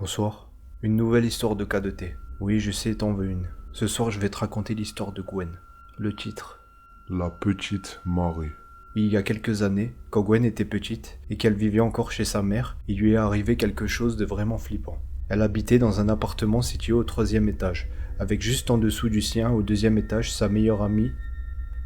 Bonsoir. Une nouvelle histoire de cas de thé. Oui, je sais, t'en veux une. Ce soir, je vais te raconter l'histoire de Gwen. Le titre. La petite Marie. Il y a quelques années, quand Gwen était petite et qu'elle vivait encore chez sa mère, il lui est arrivé quelque chose de vraiment flippant. Elle habitait dans un appartement situé au 3e étage, avec juste en dessous du sien, au 2e étage, sa meilleure amie,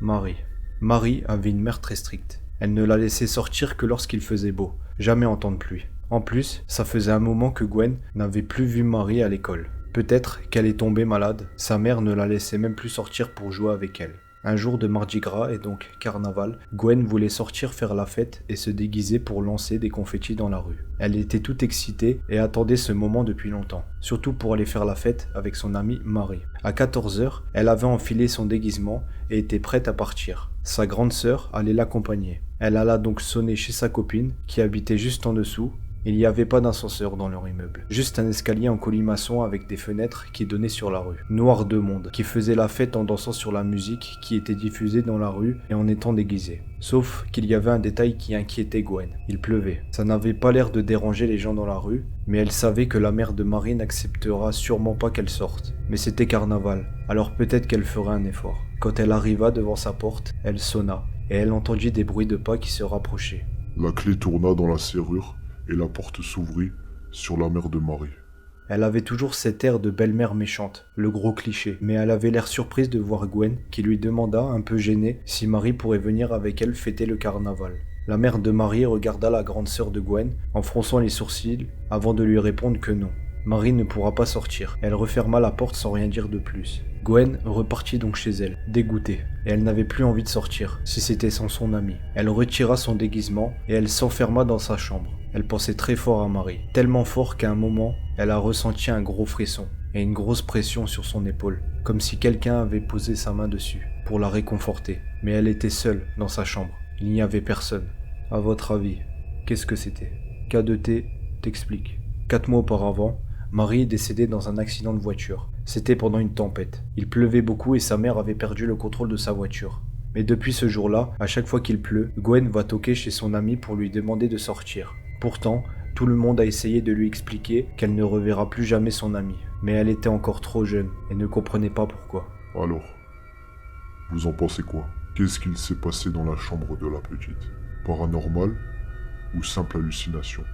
Marie. Marie avait une mère très stricte. Elle ne la laissait sortir que lorsqu'il faisait beau, jamais en temps de pluie. En plus, ça faisait un moment que Gwen n'avait plus vu Marie à l'école. Peut-être qu'elle est tombée malade, sa mère ne la laissait même plus sortir pour jouer avec elle. Un jour de Mardi Gras et donc carnaval, Gwen voulait sortir faire la fête et se déguiser pour lancer des confettis dans la rue. Elle était toute excitée et attendait ce moment depuis longtemps, surtout pour aller faire la fête avec son amie Marie. À 14h, elle avait enfilé son déguisement et était prête à partir. Sa grande sœur allait l'accompagner. Elle alla donc sonner chez sa copine qui habitait juste en dessous. Il n'y avait pas d'ascenseur dans leur immeuble, juste un escalier en colimaçon avec des fenêtres qui donnaient sur la rue. Noir de monde, qui faisait la fête en dansant sur la musique qui était diffusée dans la rue et en étant déguisé. Sauf qu'il y avait un détail qui inquiétait Gwen. Il pleuvait. Ça n'avait pas l'air de déranger les gens dans la rue, mais elle savait que la mère de Marie n'acceptera sûrement pas qu'elle sorte. Mais c'était carnaval, alors peut-être qu'elle ferait un effort. Quand elle arriva devant sa porte, elle sonna, et elle entendit des bruits de pas qui se rapprochaient. La clé tourna dans la serrure et la porte s'ouvrit sur la mère de Marie. Elle avait toujours cet air de belle-mère méchante, le gros cliché, mais elle avait l'air surprise de voir Gwen, qui lui demanda, un peu gênée, si Marie pourrait venir avec elle fêter le carnaval. La mère de Marie regarda la grande sœur de Gwen, en fronçant les sourcils, avant de lui répondre que non. Marie ne pourra pas sortir. Elle referma la porte sans rien dire de plus. Gwen repartit donc chez elle, dégoûtée, et elle n'avait plus envie de sortir, si c'était sans son amie. Elle retira son déguisement et elle s'enferma dans sa chambre. Elle pensait très fort à Marie, tellement fort qu'à un moment, elle a ressenti un gros frisson et une grosse pression sur son épaule, comme si quelqu'un avait posé sa main dessus, pour la réconforter. Mais elle était seule dans sa chambre, il n'y avait personne. À votre avis, qu'est-ce que c'était? K2T t'explique. 4 mois auparavant, Marie est décédée dans un accident de voiture. C'était pendant une tempête. Il pleuvait beaucoup et sa mère avait perdu le contrôle de sa voiture. Mais depuis ce jour-là, à chaque fois qu'il pleut, Gwen va toquer chez son amie pour lui demander de sortir. Pourtant, tout le monde a essayé de lui expliquer qu'elle ne reverra plus jamais son amie. Mais elle était encore trop jeune et ne comprenait pas pourquoi. Alors, vous en pensez quoi? Qu'est-ce qu'il s'est passé dans la chambre de la petite? Paranormal ou simple hallucination?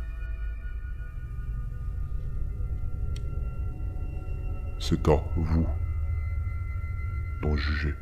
C'est à vous d'en juger.